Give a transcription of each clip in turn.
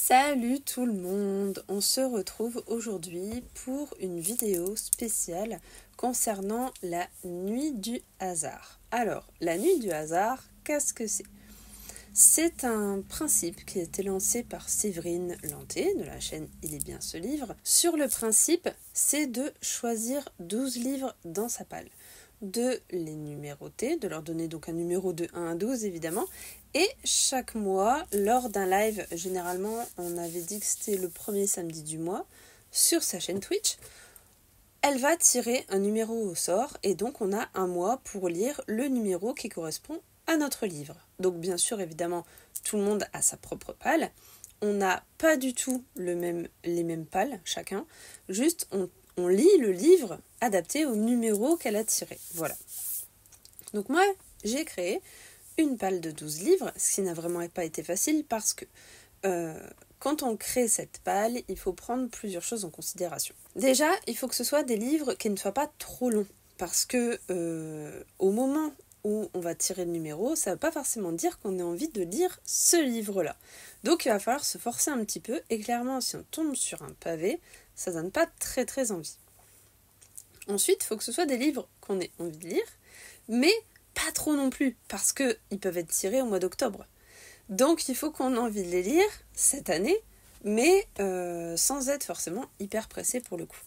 Salut tout le monde, on se retrouve aujourd'hui pour une vidéo spéciale concernant la nuit du hasard. Alors, la nuit du hasard, qu'est-ce que c'est? C'est un principe qui a été lancé par Séverine Lanté de la chaîne Il est bien ce livre. Sur le principe, c'est de choisir 12 livres dans sa palle, de les numéroter, de leur donner donc un numéro de 1 à 12 évidemment, et chaque mois, lors d'un live, généralement on avait dit que c'était le premier samedi du mois, sur sa chaîne Twitch, elle va tirer un numéro au sort et donc on a un mois pour lire le numéro qui correspond à notre livre. Donc bien sûr évidemment tout le monde a sa propre palle, on n'a pas du tout les mêmes palles chacun, juste on lit le livre adapté au numéro qu'elle a tiré. Voilà. Donc moi, j'ai créé une palle de 12 livres, ce qui n'a vraiment pas été facile parce que quand on crée cette palle, il faut prendre plusieurs choses en considération. Déjà, il faut que ce soit des livres qui ne soient pas trop longs parce que au moment où on va tirer le numéro, ça ne veut pas forcément dire qu'on ait envie de lire ce livre-là. Donc il va falloir se forcer un petit peu et clairement, si on tombe sur un pavé, ça donne pas très envie. Ensuite, il faut que ce soit des livres qu'on ait envie de lire, mais pas trop non plus, parce qu'ils peuvent être tirés au mois d'octobre. Donc il faut qu'on ait envie de les lire cette année, mais sans être forcément hyper pressé pour le coup.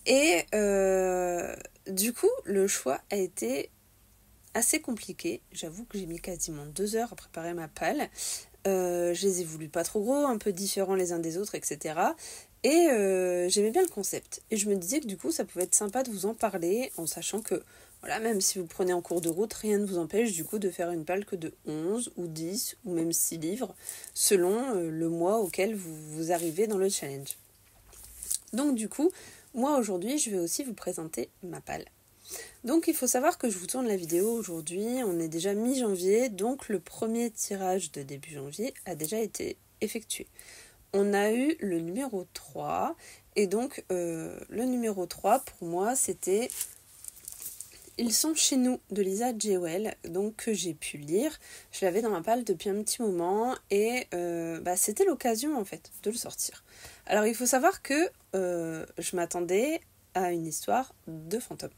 Et du coup, le choix a été assez compliqué. J'avoue que j'ai mis quasiment 2 heures à préparer ma palle. Je les ai voulus pas trop gros, un peu différents les uns des autres, etc. Et j'aimais bien le concept. Et je me disais que du coup, ça pouvait être sympa de vous en parler, en sachant que, voilà, même si vous prenez en cours de route, rien ne vous empêche du coup de faire une palle que de 11 ou 10 ou même 6 livres, selon le mois auquel vous arrivez dans le challenge. Donc du coup, moi aujourd'hui, je vais aussi vous présenter ma palle. Donc il faut savoir que je vous tourne la vidéo aujourd'hui, on est déjà mi-janvier, donc le premier tirage de début janvier a déjà été effectué. On a eu le numéro 3, et donc le numéro 3 pour moi c'était Ils sont chez nous de Lisa Jewell, donc que j'ai pu lire. Je l'avais dans ma palle depuis un petit moment et c'était l'occasion en fait de le sortir. Alors il faut savoir que je m'attendais à une histoire de fantômes.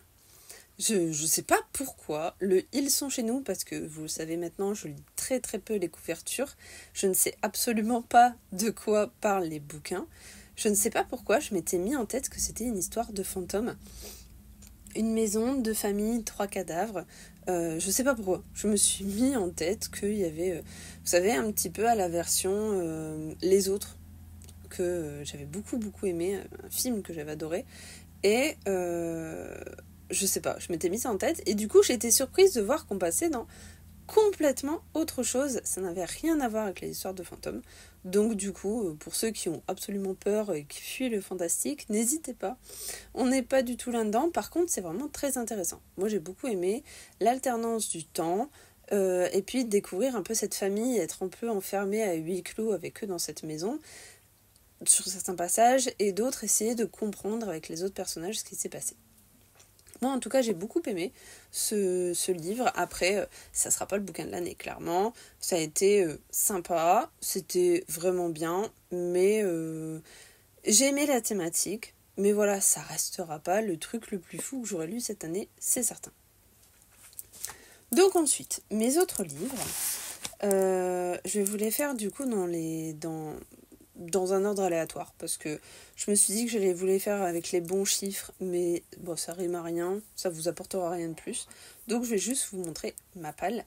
Je sais pas pourquoi, le Ils sont chez nous, parce que vous le savez maintenant, je lis très peu les couvertures. Je ne sais absolument pas de quoi parlent les bouquins. Je ne sais pas pourquoi, je m'étais mis en tête que c'était une histoire de fantômes. Une maison, 2 familles, 3 cadavres. Je sais pas pourquoi. Je me suis mis en tête qu'il y avait, vous savez, un petit peu à la version Les Autres, que j'avais beaucoup aimé, un film que j'avais adoré. Et je sais pas, je m'étais mis ça en tête et du coup j'ai été surprise de voir qu'on passait dans complètement autre chose. Ça n'avait rien à voir avec les histoires de fantômes. Donc du coup, pour ceux qui ont absolument peur et qui fuient le fantastique, n'hésitez pas. On n'est pas du tout là-dedans. Par contre, c'est vraiment très intéressant. Moi j'ai beaucoup aimé l'alternance du temps et puis découvrir un peu cette famille, être un peu enfermé à huis clos avec eux dans cette maison sur certains passages et d'autres essayer de comprendre avec les autres personnages ce qui s'est passé. Moi, en tout cas, j'ai beaucoup aimé ce livre. Après, ça sera pas le bouquin de l'année, clairement. Ça a été sympa, c'était vraiment bien, mais j'ai aimé la thématique. Mais voilà, ça restera pas le truc le plus fou que j'aurais lu cette année, c'est certain. Donc ensuite, mes autres livres, je vais vous les faire du coup dans un ordre aléatoire parce que je me suis dit que j'allais vous les faire avec les bons chiffres, mais bon, ça rime à rien, ça vous apportera rien de plus. Donc je vais juste vous montrer ma palle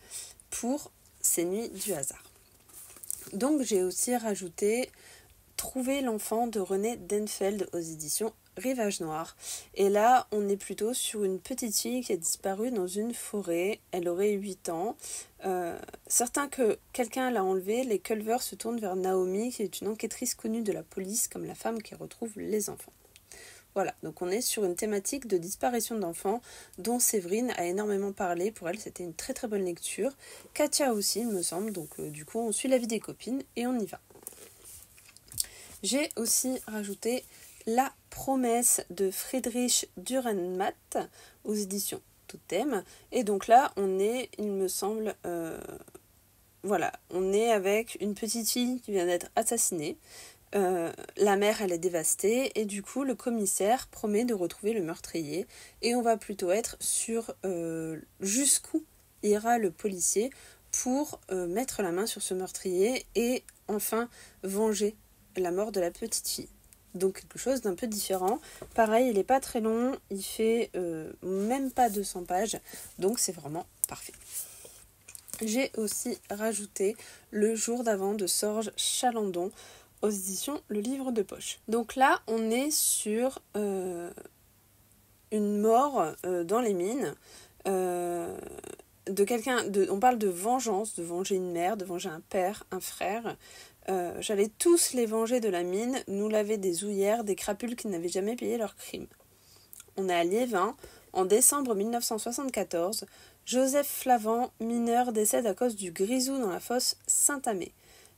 pour ces nuits du hasard. Donc j'ai aussi rajouté Trouver l'enfant de René Denfeld aux éditions Rivage Noir. Et là, on est plutôt sur une petite fille qui a disparu dans une forêt. Elle aurait 8 ans. Certains que quelqu'un l'a enlevée, les Culver se tournent vers Naomi, qui est une enquêtrice connue de la police comme la femme qui retrouve les enfants. Voilà, donc on est sur une thématique de disparition d'enfants dont Séverine a énormément parlé. Pour elle, c'était une très bonne lecture. Katia aussi, il me semble. Donc du coup, on suit la vie des copines et on y va. J'ai aussi rajouté La promesse de Friedrich Dürrenmatt aux éditions Totem. Et donc là, on est, il me semble, voilà, on est avec une petite fille qui vient d'être assassinée. La mère, elle est dévastée et du coup, le commissaire promet de retrouver le meurtrier et on va plutôt être sur jusqu'où ira le policier pour mettre la main sur ce meurtrier et enfin venger la mort de la petite fille. Donc quelque chose d'un peu différent. Pareil, il n'est pas très long, il fait même pas 200 pages, donc c'est vraiment parfait. J'ai aussi rajouté Le jour d'avant de Sorge Chalandon aux éditions Le Livre de Poche. Donc là, on est sur une mort dans les mines de quelqu'un. On parle de vengeance, de venger une mère, de venger un père, un frère. J'allais tous les venger de la mine, nous laver des houillères, des crapules qui n'avaient jamais payé leur crime. On est à Liévin, en décembre 1974. Joseph Flavant, mineur, décède à cause du grisou dans la fosse Saint-Amé.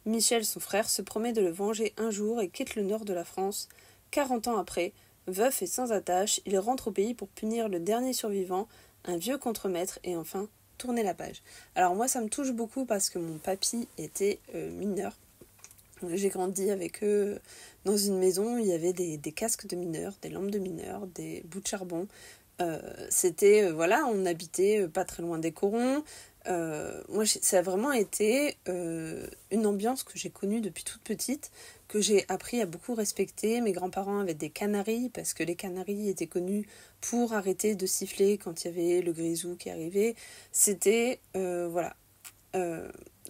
Michel, son frère, se promet de le venger un jour et quitte le nord de la France. 40 ans après, veuf et sans attache, il rentre au pays pour punir le dernier survivant, un vieux contremaître, et enfin tourner la page. Alors moi, ça me touche beaucoup parce que mon papy était mineur. J'ai grandi avec eux dans une maison où il y avait des casques de mineurs, des lampes de mineurs, des bouts de charbon. C'était, voilà, on habitait pas très loin des corons. Moi, ça a vraiment été une ambiance que j'ai connue depuis toute petite, que j'ai appris à beaucoup respecter. Mes grands-parents avaient des canaris, parce que les canaris étaient connus pour arrêter de siffler quand il y avait le grisou qui arrivait. C'était, voilà,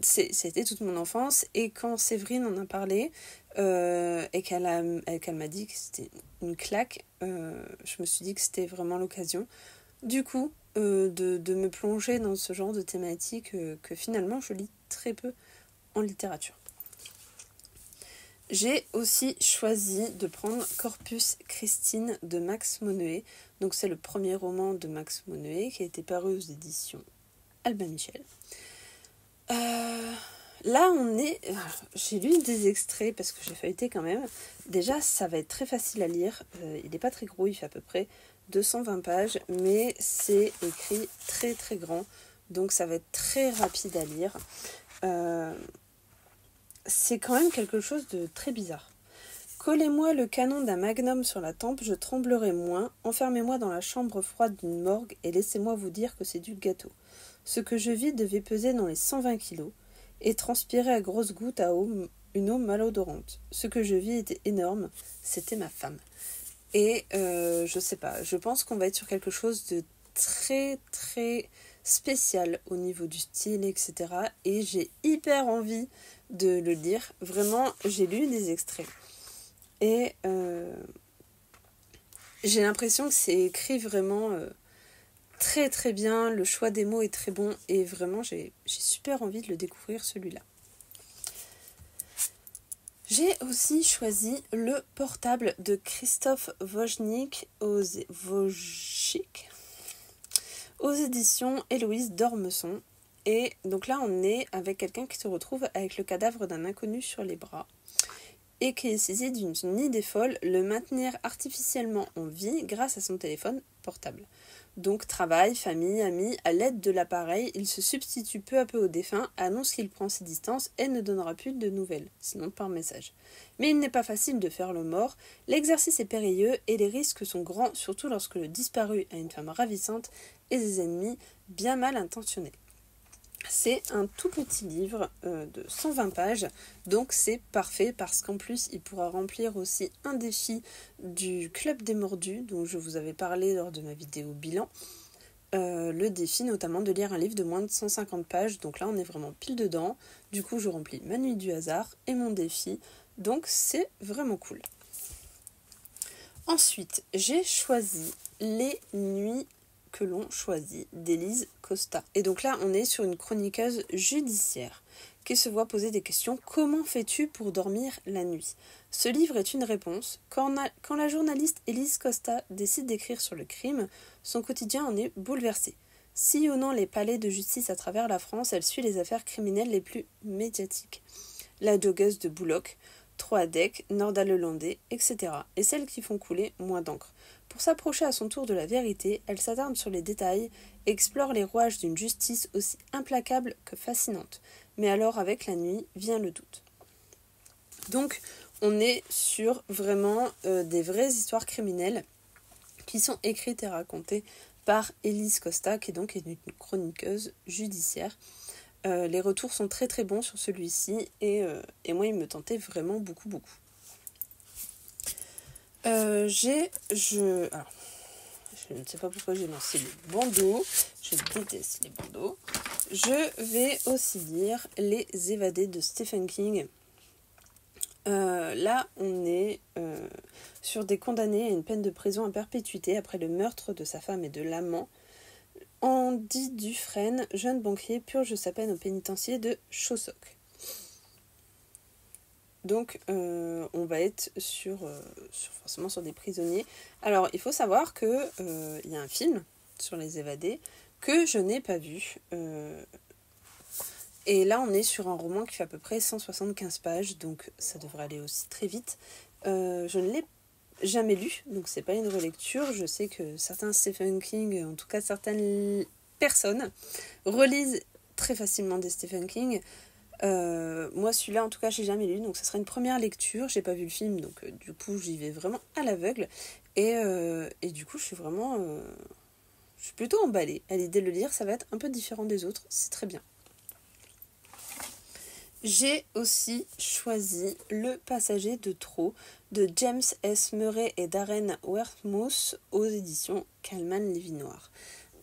c'était toute mon enfance. Et quand Séverine en a parlé, et qu'elle m'a dit que c'était une claque, je me suis dit que c'était vraiment l'occasion. Du coup, de me plonger dans ce genre de thématique que finalement je lis très peu en littérature. J'ai aussi choisi de prendre Corpus Christine de Max Moneuet. Donc c'est le premier roman de Max Moneuet qui a été paru aux éditions Albin Michel. Là on est... J'ai lu des extraits parce que j'ai feuilleté quand même. Déjà ça va être très facile à lire. Il n'est pas très gros, il fait à peu près 220 pages, mais c'est écrit très très grand, donc ça va être très rapide à lire. C'est quand même quelque chose de très bizarre. Collez-moi le canon d'un magnum sur la tempe, je tremblerai moins. Enfermez-moi dans la chambre froide d'une morgue et laissez-moi vous dire que c'est du gâteau. Ce que je vis devait peser dans les 120 kilos et transpirer à grosses gouttes une eau malodorante. Ce que je vis était énorme, c'était ma femme. Et je sais pas, je pense qu'on va être sur quelque chose de très très spécial au niveau du style, etc. Et j'ai hyper envie de le lire. Vraiment, j'ai lu des extraits. Et j'ai l'impression que c'est écrit vraiment très très bien. Le choix des mots est très bon. Et vraiment, j'ai super envie de le découvrir, celui-là. J'ai aussi choisi Le portable de Christophe Wojcik aux éditions Héloïse d'Ormesson. Et donc là, on est avec quelqu'un qui se retrouve avec le cadavre d'un inconnu sur les bras et qui est saisi d'une idée folle, le maintenir artificiellement en vie grâce à son téléphone portable. Donc travail, famille, amis, à l'aide de l'appareil, il se substitue peu à peu au défunt, annonce qu'il prend ses distances et ne donnera plus de nouvelles, sinon par message. Mais il n'est pas facile de faire le mort, l'exercice est périlleux et les risques sont grands, surtout lorsque le disparu a une femme ravissante et des ennemis bien mal intentionnés. C'est un tout petit livre de 120 pages, donc c'est parfait parce qu'en plus il pourra remplir aussi un défi du Club des Mordus dont je vous avais parlé lors de ma vidéo bilan. Le défi notamment de lire un livre de moins de 150 pages, donc là on est vraiment pile dedans. Du coup je remplis ma nuit du hasard et mon défi, donc c'est vraiment cool. Ensuite j'ai choisi Les nuits que l'on choisit d'Élise Costa. Et donc là, on est sur une chroniqueuse judiciaire qui se voit poser des questions. Comment fais-tu pour dormir la nuit ? Ce livre est une réponse. Quand la journaliste Élise Costa décide d'écrire sur le crime, son quotidien en est bouleversé. Sillonnant les palais de justice à travers la France, elle suit les affaires criminelles les plus médiatiques. La joggeuse de Boulogne, Troadec, Nordal-le-Landais, etc. et celles qui font couler moins d'encre. Pour s'approcher à son tour de la vérité, elle s'attarde sur les détails et explore les rouages d'une justice aussi implacable que fascinante. Mais alors, avec la nuit, vient le doute. Donc, on est sur vraiment des vraies histoires criminelles qui sont écrites et racontées par Elise Costa, qui est donc une chroniqueuse judiciaire. Les retours sont très très bons sur celui-ci et moi il me tentait vraiment beaucoup. Alors, je ne sais pas pourquoi j'ai lancé les bandeaux, je déteste les bandeaux. Je vais aussi lire Les Évadés de Stephen King. Là, on est sur des condamnés à une peine de prison à perpétuité après le meurtre de sa femme et de l'amant. Andy Dufresne, jeune banquier, purge sa peine au pénitencier de Chaussocq. Donc, on va être forcément sur des prisonniers. Alors, il faut savoir qu'il y a un film sur les évadés que je n'ai pas vu. Et là, on est sur un roman qui fait à peu près 175 pages, donc ça devrait aller aussi très vite. Je ne l'ai jamais lu, donc c'est pas une relecture. Je sais que certains Stephen King, en tout cas certaines personnes, relisent très facilement des Stephen King. Moi celui-là en tout cas j'ai jamais lu, donc ça sera une première lecture. J'ai pas vu le film, donc du coup j'y vais vraiment à l'aveugle et du coup je suis plutôt emballée à l'idée de le lire. Ça va être un peu différent des autres, c'est très bien. J'ai aussi choisi Le Passager de trop de James S. Murray et Darren Werthmuth aux éditions Calman Lévy-Noir.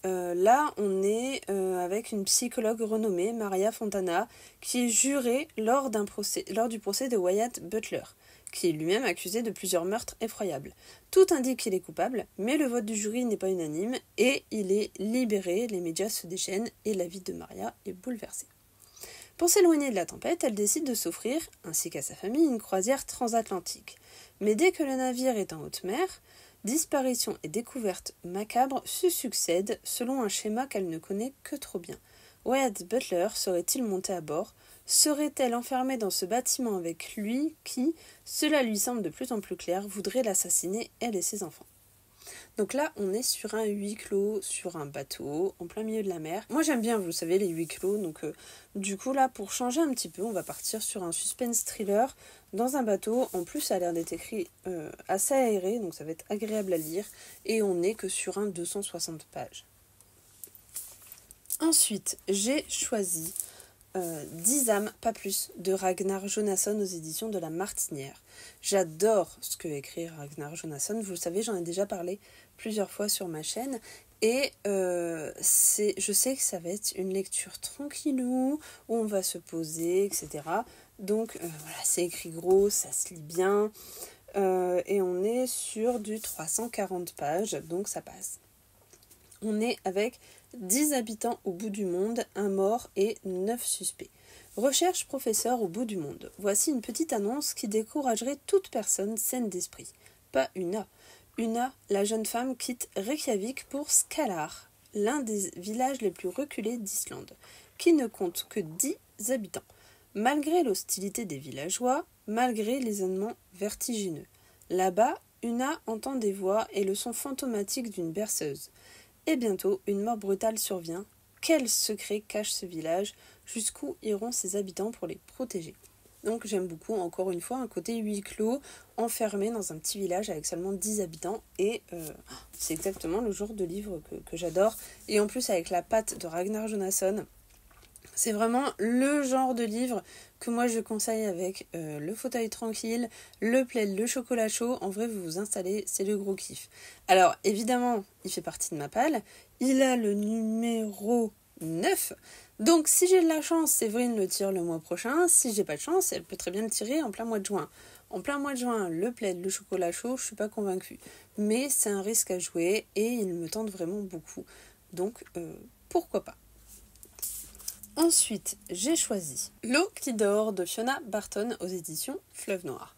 Là, on est avec une psychologue renommée, Maria Fontana, qui est jurée lors du procès de Wyatt Butler, qui est lui-même accusé de plusieurs meurtres effroyables. Tout indique qu'il est coupable, mais le vote du jury n'est pas unanime et il est libéré, les médias se déchaînent et la vie de Maria est bouleversée. Pour s'éloigner de la tempête, elle décide de s'offrir, ainsi qu'à sa famille, une croisière transatlantique. Mais dès que le navire est en haute mer, disparitions et découvertes macabres se succèdent selon un schéma qu'elle ne connaît que trop bien. Wyatt Butler serait-il monté à bord ? Serait-elle enfermée dans ce bâtiment avec lui qui, cela lui semble de plus en plus clair, voudrait l'assassiner, elle et ses enfants ? Donc là, on est sur un huis clos, sur un bateau, en plein milieu de la mer. Moi, j'aime bien, vous savez, les huis clos. Donc, du coup, là, pour changer un petit peu, on va partir sur un suspense thriller dans un bateau. En plus, ça a l'air d'être écrit assez aéré, donc ça va être agréable à lire. Et on n'est que sur un 260 pages. Ensuite, j'ai choisi 10 âmes, pas plus, de Ragnar Jonasson aux éditions de La Martinière. J'adore ce que écrit Ragnar Jonasson. Vous le savez, j'en ai déjà parlé plusieurs fois sur ma chaîne. Et je sais que ça va être une lecture tranquillou, où on va se poser, etc. Donc voilà, c'est écrit gros, ça se lit bien. Et on est sur du 340 pages, donc ça passe. On est avec 10 habitants au bout du monde, un mort et 9 suspects. Recherche professeur au bout du monde. Voici une petite annonce qui découragerait toute personne saine d'esprit. Pas Una. Una, la jeune femme, quitte Reykjavik pour Skalar, l'un des villages les plus reculés d'Islande, qui ne compte que 10 habitants. Malgré l'hostilité des villageois, malgré l'isolement vertigineux. Là-bas, Una entend des voix et le son fantomatique d'une berceuse. Et bientôt, une mort brutale survient. Quel secret cache ce village ? Jusqu'où iront ses habitants pour les protéger ? Donc j'aime beaucoup, encore une fois, un côté huis clos, enfermé dans un petit village avec seulement 10 habitants. Et c'est exactement le genre de livre que j'adore. Et en plus, avec la patte de Ragnar Jonasson, c'est vraiment le genre de livre que moi je conseille avec le fauteuil tranquille, le plaid, le chocolat chaud. En vrai, vous vous installez, c'est le gros kiff. Alors, évidemment, il fait partie de ma palle. Il a le numéro 9. Donc, si j'ai de la chance, Séverine le tire le mois prochain. Si j'ai pas de chance, elle peut très bien le tirer en plein mois de juin. En plein mois de juin, le plaid, le chocolat chaud, je suis pas convaincue. Mais c'est un risque à jouer et il me tente vraiment beaucoup. Donc, pourquoi pas. Ensuite, j'ai choisi L'eau qui dort de Fiona Barton aux éditions Fleuve Noir.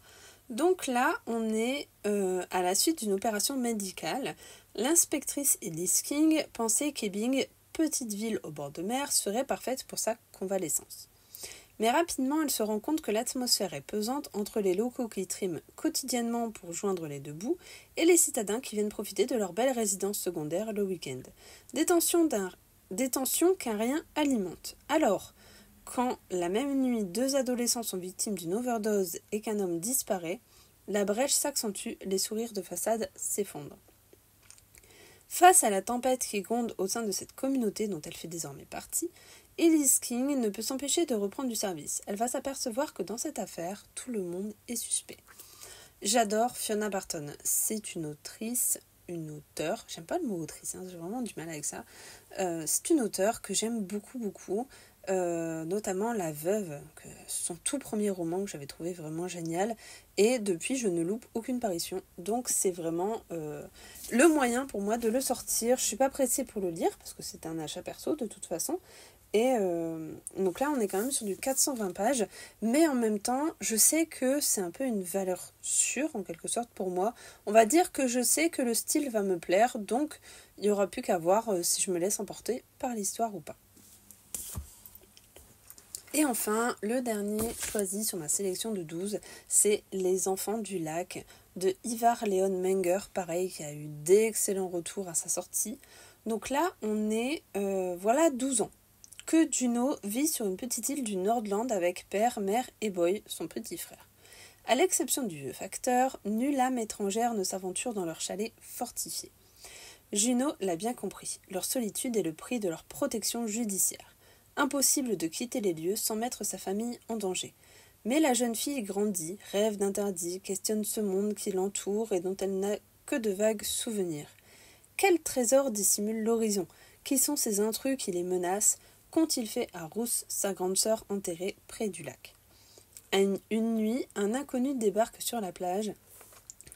Donc là, on est à la suite d'une opération médicale. L'inspectrice Elise King pensait qu'Ebbing, petite ville au bord de mer, serait parfaite pour sa convalescence. Mais rapidement, elle se rend compte que l'atmosphère est pesante entre les locaux qui triment quotidiennement pour joindre les deux bouts et les citadins qui viennent profiter de leur belle résidence secondaire le week-end. Des tensions qu'un rien alimente. Alors, quand la même nuit, deux adolescents sont victimes d'une overdose et qu'un homme disparaît, la brèche s'accentue, les sourires de façade s'effondrent. Face à la tempête qui gronde au sein de cette communauté dont elle fait désormais partie, Elise King ne peut s'empêcher de reprendre du service. Elle va s'apercevoir que dans cette affaire, tout le monde est suspect. J'adore Fiona Barton. C'est une auteure, j'aime pas le mot autrice, j'ai vraiment du mal avec ça. C'est une auteure que j'aime beaucoup, notamment La Veuve, son tout premier roman que j'avais trouvé vraiment génial. Et depuis, je ne loupe aucune parution. Donc c'est vraiment le moyen pour moi de le sortir. Je suis pas pressée pour le lire, parce que c'est un achat perso de toute façon. Et donc là, on est quand même sur du 420 pages, mais en même temps, je sais que c'est un peu une valeur sûre, en quelque sorte, pour moi. On va dire que je sais que le style va me plaire, donc il n'y aura plus qu'à voir si je me laisse emporter par l'histoire ou pas. Et enfin, le dernier choisi sur ma sélection de 12, c'est Les Enfants du Lac de Ivar Leon Menger, pareil, qui a eu d'excellents retours à sa sortie. Donc là, on est, 12 ans. Que Juno vit sur une petite île du Nordland avec père, mère et Boy, son petit frère. À l'exception du vieux facteur, nulle âme étrangère ne s'aventure dans leur chalet fortifié. Juno l'a bien compris, leur solitude est le prix de leur protection judiciaire. Impossible de quitter les lieux sans mettre sa famille en danger. Mais la jeune fille grandit, rêve d'interdits, questionne ce monde qui l'entoure et dont elle n'a que de vagues souvenirs. Quel trésor dissimule l'horizon? Qui sont ces intrus qui les menacent? Qu'ont-ils fait à Rousse, sa grande sœur enterrée près du lac? Une nuit, un inconnu débarque sur la plage.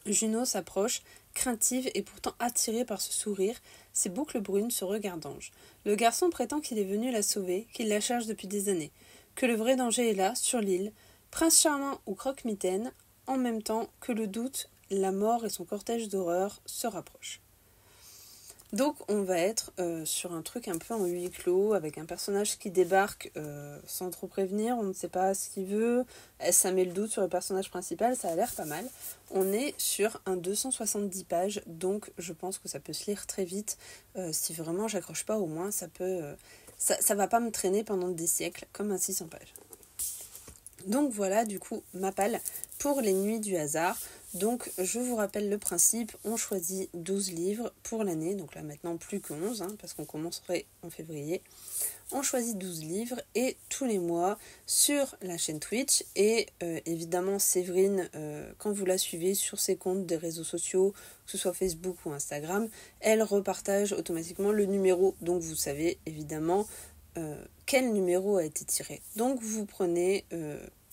Juno s'approche, craintive et pourtant attirée par ce sourire, ses boucles brunes se regardent-ange. Le garçon prétend qu'il est venu la sauver, qu'il la cherche depuis des années, que le vrai danger est là, sur l'île, prince charmant ou croque-mitaine, en même temps que le doute, la mort et son cortège d'horreur se rapprochent. Donc on va être sur un truc un peu en huis clos, avec un personnage qui débarque sans trop prévenir, on ne sait pas ce qu'il veut, ça met le doute sur le personnage principal, ça a l'air pas mal. On est sur un 270 pages, donc je pense que ça peut se lire très vite. Si vraiment j'accroche pas, au moins ça va pas me traîner pendant des siècles, comme un 600 pages. Donc voilà du coup ma palle pour les nuits du hasard. Donc je vous rappelle le principe, on choisit 12 livres pour l'année, donc là maintenant plus que 11, parce qu'on commencerait en février. On choisit 12 livres et tous les mois sur la chaîne Twitch et évidemment Séverine, quand vous la suivez sur ses comptes des réseaux sociaux, que ce soit Facebook ou Instagram, elle repartage automatiquement le numéro, donc vous savez évidemment quel numéro a été tiré. Donc vous prenez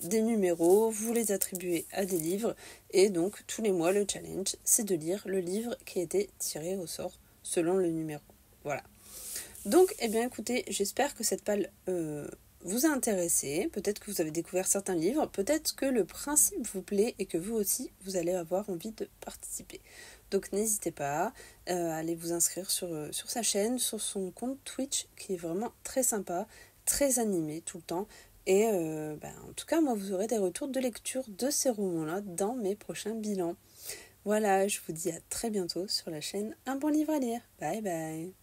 des numéros, vous les attribuez à des livres et donc tous les mois le challenge c'est de lire le livre qui a été tiré au sort selon le numéro. Voilà. Donc écoutez, j'espère que cette palle vous a intéressé, peut-être que vous avez découvert certains livres, peut-être que le principe vous plaît et que vous aussi vous allez avoir envie de participer. Donc n'hésitez pas à aller vous inscrire sur sa chaîne, sur son compte Twitch qui est vraiment très sympa, très animé tout le temps. Et en tout cas, moi vous aurez des retours de lecture de ces romans-là dans mes prochains bilans. Voilà, je vous dis à très bientôt sur la chaîne Un bon livre à lire. Bye bye.